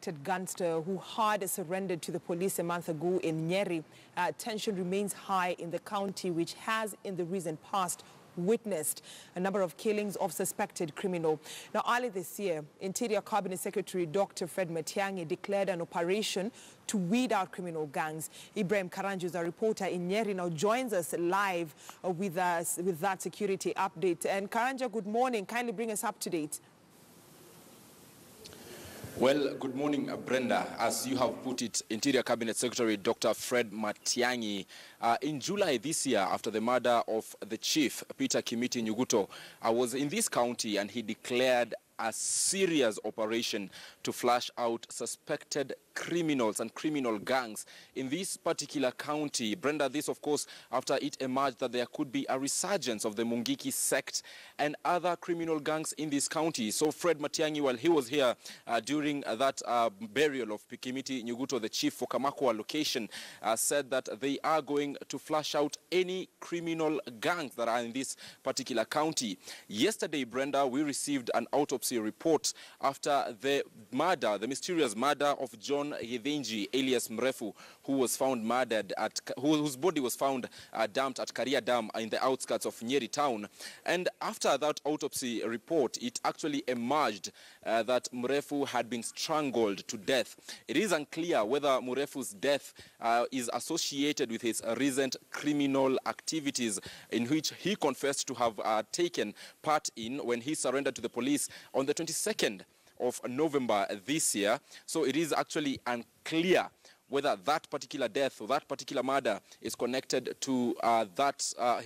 suspected gangster who had surrendered to the police a month ago in Nyeri. Tension remains high in the county, which has in the recent past witnessed a number of killings of suspected criminal. Now, early this year, Interior Cabinet Secretary Dr. Fred Matiang'i declared an operation to weed out criminal gangs. Ibrahim Karanju's, our reporter in Nyeri, now joins us live with that security update. And Karanja, good morning. Kindly bring us up to date. Well, good morning, Brenda. As you have put it, Interior Cabinet Secretary Dr. Fred Matiang'i, in July this year, after the murder of the chief, Peter Kimiti Nyuguto, was in this county, and he declared a serious operation to flush out suspected criminals and criminal gangs in this particular county. Brenda, this of course after it emerged that there could be a resurgence of the Mungiki sect and other criminal gangs in this county. So Fred Matiang'i, while he was here during that burial of Kimiti Nyuguto, the chief for Kamakwa location, said that they are going to flush out any criminal gangs that are in this particular county. Yesterday, Brenda, we received an autopsy report after the murder, the mysterious murder of John Githinji alias Mrefu, who was found murdered whose body was found dumped at Karia Dam in the outskirts of Nyeri town. And after that autopsy report, it actually emerged that Mrefu had been strangled to death. It is unclear whether Mrefu's death is associated with his recent criminal activities in which he confessed to have taken part in when he surrendered to the police on the 22nd of November this year. So it is actually unclear whether that particular death or that particular murder is connected to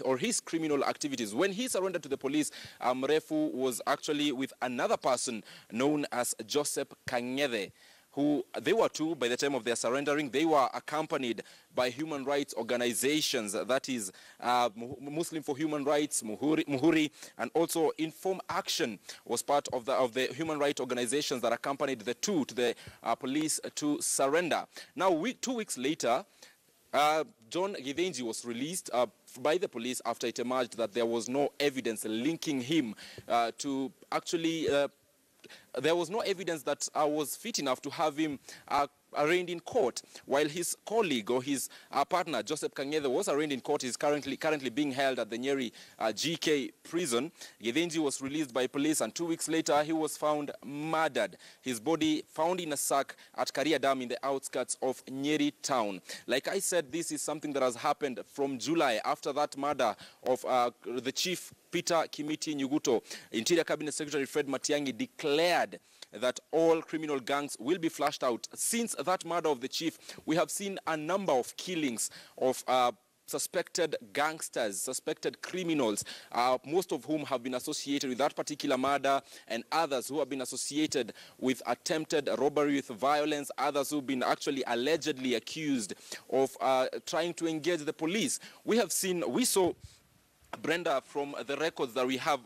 or his criminal activities. When he surrendered to the police, Mrefu was actually with another person known as Joseph Kang'ethe, who they were two by the time of their surrendering. They were accompanied by human rights organizations, that is Muslim for Human Rights, Muhuri, and also Inform Action was part of the human rights organizations that accompanied the two to the police to surrender. Now, 2 weeks later, John Githinji was released by the police after it emerged that there was no evidence linking him to actually there was no evidence that was fit enough to have him arraigned in court, while his colleague or his partner, Joseph Kang'ethe, was arraigned in court. He is currently being held at the Nyeri GK prison. Githinji was released by police, and 2 weeks later, he was found murdered. His body found in a sack at Karia Dam in the outskirts of Nyeri town. Like I said, this is something that has happened from July after that murder of the chief, Peter Kimiti Nyuguto. Interior Cabinet Secretary Fred Matiang'i declared that all criminal gangs will be flushed out. Since that murder of the chief, we have seen a number of killings of suspected gangsters, suspected criminals, most of whom have been associated with that particular murder, and others who have been associated with attempted robbery with violence, others who've been actually allegedly accused of trying to engage the police. We saw, Brenda, from the records that we have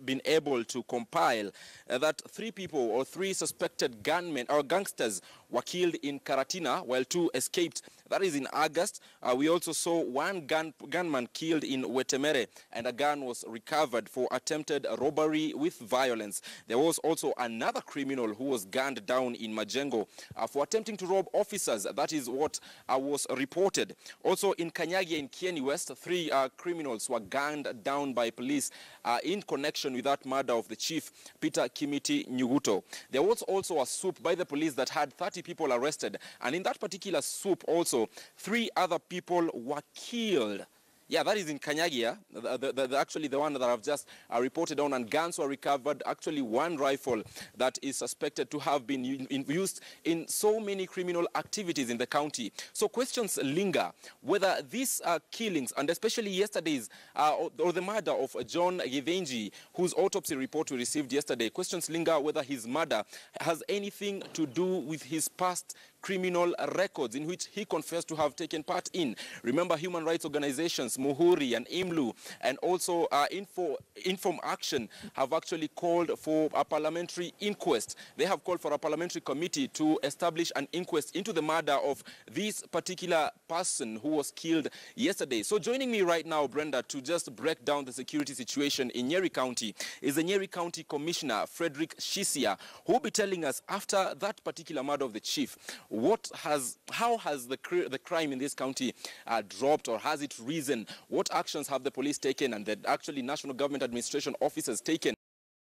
been able to compile, that 3 people or 3 suspected gunmen or gangsters were killed in Karatina, while 2 escaped. That is in August. We also saw 1 gunman killed in Wetemere, and a gun was recovered for attempted robbery with violence. There was also another criminal who was gunned down in Majengo for attempting to rob officers. That is what was reported. Also in Kanyagi in Kieni West, 3 criminals were gunned down by police in connection with that murder of the chief, Peter Kimiti Nyuguto. There was also a swoop by the police that had 30 people arrested, and in that particular swoop also 3 other people were killed. Yeah, that is in Kanyagi, actually the one that I've just reported on, and guns were recovered, actually 1 rifle that is suspected to have been used in so many criminal activities in the county. So questions linger whether these killings, and especially yesterday's, or the murder of John Githinji, whose autopsy report we received yesterday, questions linger whether his murder has anything to do with his past criminal records in which he confessed to have taken part in. Remember, human rights organizations, Muhuri and IMLU, and also Inform Action have actually called for a parliamentary inquest. They have called for a parliamentary committee to establish an inquest into the murder of this particular person who was killed yesterday. So joining me right now, Brenda, to just break down the security situation in Nyeri County is the Nyeri County Commissioner, Frederick Shisia, who will be telling us, after that particular murder of the chief, how has the crime in this county dropped, or has it risen? What actions have the police taken and the actually National Government Administration officers taken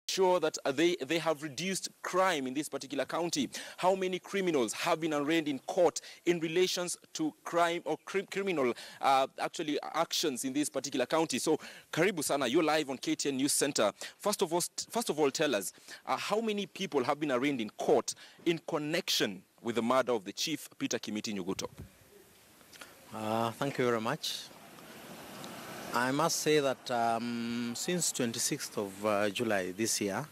sure that they have reduced crime in this particular county? How many criminals have been arraigned in court in relations to crime or criminal actually actions in this particular county? So, karibu sana, you're live on KTN News Center. First of all, tell us how many people have been arraigned in court in connection with the murder of the chief, Peter Kimiti Nyuguto? Thank you very much. I must say that since 26th of July this year,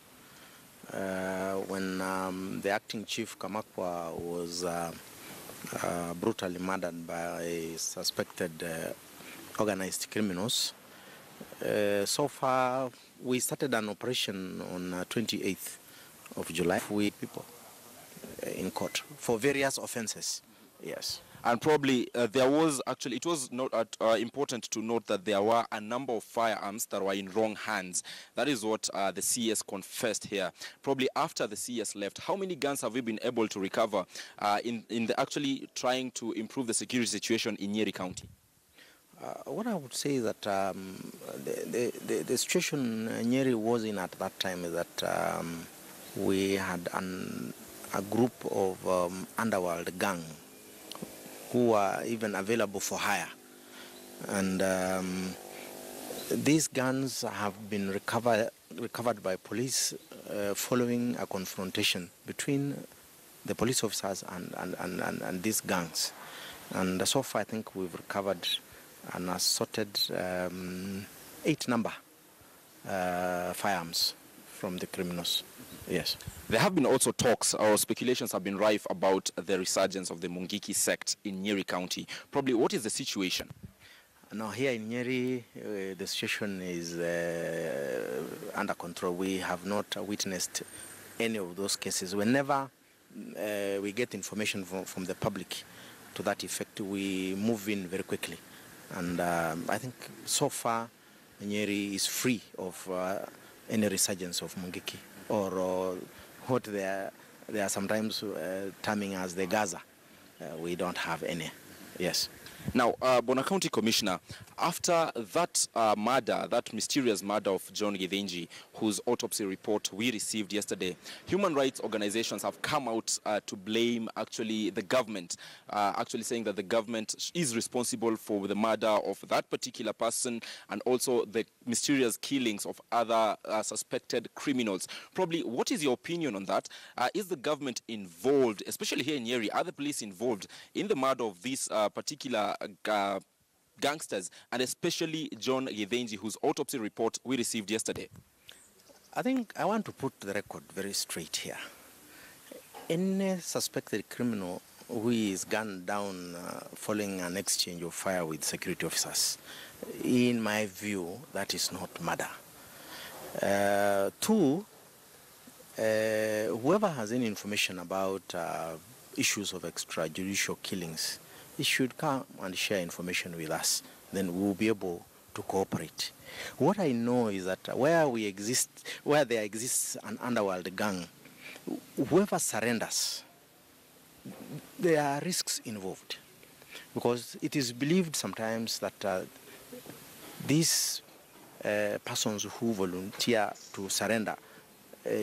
when the acting chief Kamakwa was brutally murdered by suspected organized criminals, so far we started an operation on 28th of July with people in court for various offenses. Yes. And probably it was not important to note that there were a number of firearms that were in wrong hands. That is what the CS confessed here. Probably after the CS left, how many guns have we been able to recover in the actually trying to improve the security situation in Nyeri County? What I would say is that the situation Nyeri was in at that time is that we had a group of underworld gang who are even available for hire. And these guns have been recovered by police following a confrontation between the police officers and these gangs. And so far I think we've recovered an assorted 8 number firearms from the criminals. Yes. There have been also talks or speculations have been rife about the resurgence of the Mungiki sect in Nyeri County. Probably, what is the situation? Now, here in Nyeri, the situation is under control. We have not witnessed any of those cases. Whenever we get information from the public to that effect, we move in very quickly. And I think so far, Nyeri is free of any resurgence of Mungiki, or what they are sometimes terming as the Gaza. We don't have any. Yes. Now, Bona County Commissioner, after that murder, that mysterious murder of John Githinji, whose autopsy report we received yesterday, human rights organizations have come out to blame actually the government, actually saying that the government is responsible for the murder of that particular person and also the mysterious killings of other suspected criminals. Probably, what is your opinion on that? Is the government involved, especially here in Nyeri, are the police involved in the murder of these particular gangsters, and especially John Githinji, whose autopsy report we received yesterday? I think I want to put the record very straight here. Any suspected criminal who is gunned down following an exchange of fire with security officers, in my view, that is not murder. Two, whoever has any information about issues of extrajudicial killings, he should come and share information with us. Then we will be able to cooperate. What I know is that where there exists an underworld gang, whoever surrenders, there are risks involved. Because it is believed sometimes that these persons who volunteer to surrender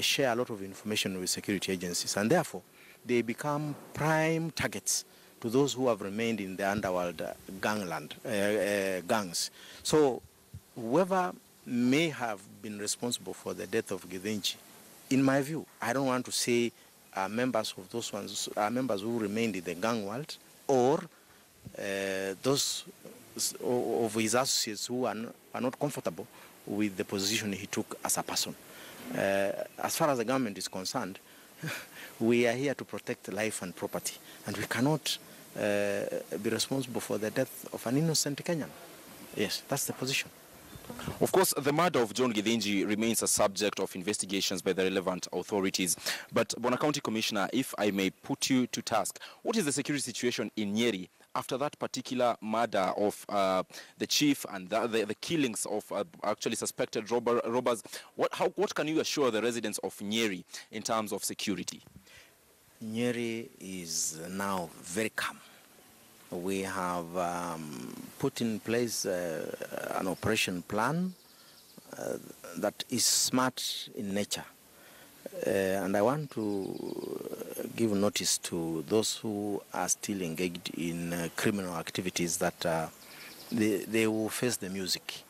share a lot of information with security agencies, and therefore they become prime targets to those who have remained in the underworld gangs. So whoever may have been responsible for the death of Githinji, in my view, I don't want to say members of those ones, members who remained in the gang world, or those of his associates who are not comfortable with the position he took as a person. As far as the government is concerned, We are here to protect life and property, and we cannot be responsible for the death of an innocent Kenyan. Yes, that's the position. Of course, the murder of John Githinji remains a subject of investigations by the relevant authorities. But, Bona County Commissioner, if I may put you to task, what is the security situation in Nyeri after that particular murder of the chief and the killings of actually suspected robbers? What can you assure the residents of Nyeri in terms of security? Nyeri is now very calm. We have put in place an operation plan that is smart in nature. And I want to give notice to those who are still engaged in criminal activities that they will face the music.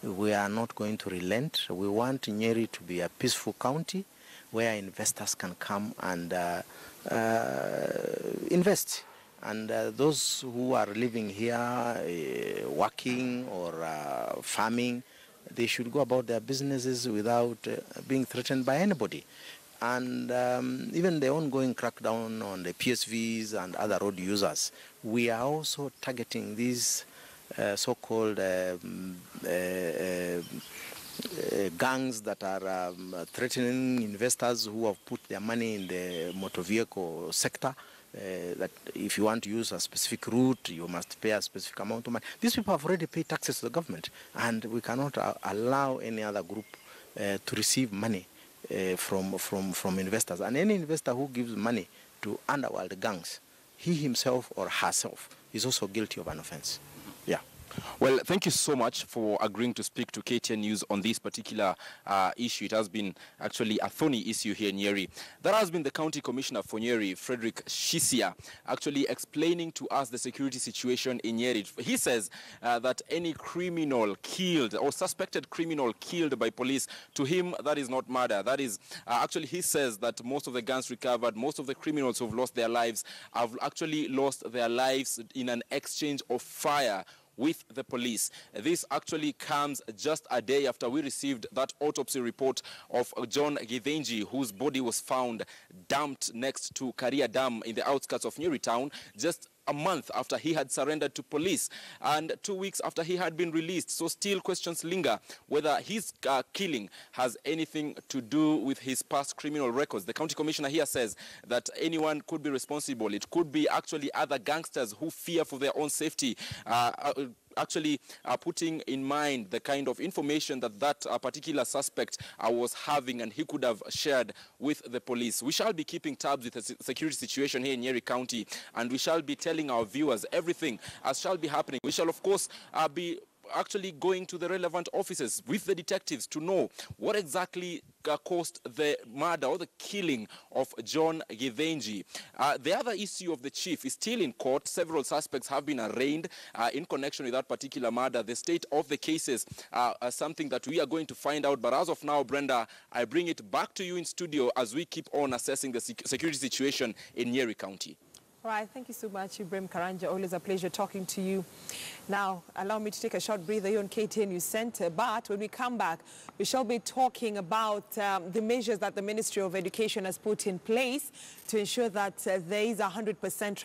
We are not going to relent. We want Nyeri to be a peaceful county where investors can come and invest. And those who are living here, working or farming, they should go about their businesses without being threatened by anybody. And even the ongoing crackdown on the PSVs and other road users, we are also targeting these so-called gangs that are threatening investors who have put their money in the motor vehicle sector. That if you want to use a specific route, you must pay a specific amount of money. These people have already paid taxes to the government, and we cannot allow any other group to receive money from investors. And any investor who gives money to underworld gangs, he himself or herself is also guilty of an offense. Yeah. Well, thank you so much for agreeing to speak to KTN News on this particular issue. It has been actually a thorny issue here in Nyeri. That has been the County Commissioner for Nyeri, Frederick Shisia, actually explaining to us the security situation in Nyeri. He says that any criminal killed or suspected criminal killed by police, to him, that is not murder. That is, actually, he says that most of the guns recovered, most of the criminals who have lost their lives have actually lost their lives in an exchange of fire with the police. This actually comes just a day after we received that autopsy report of John Githinji, whose body was found dumped next to Karia Dam in the outskirts of Nyeri town, just a month after he had surrendered to police and 2 weeks after he had been released. So still questions linger whether his killing has anything to do with his past criminal records. The county commissioner here says that anyone could be responsible. It could be actually other gangsters who fear for their own safety, actually putting in mind the kind of information that particular suspect was having and he could have shared with the police. We shall be keeping tabs with the security situation here in Nyeri County, and we shall be telling our viewers everything as shall be happening. We shall, of course, be actually going to the relevant offices with the detectives to know what exactly caused the murder or the killing of John Githinji. The other issue of the chief is still in court. Several suspects have been arraigned in connection with that particular murder. The state of the cases are something that we are going to find out. But as of now, Brenda, I bring it back to you in studio as we keep on assessing the security situation in Nyeri County. All right, thank you so much, Ibrahim Karanja. Always a pleasure talking to you. Now, allow me to take a short breather here on KTN News Center. But when we come back, we shall be talking about the measures that the Ministry of Education has put in place to ensure that there is 100%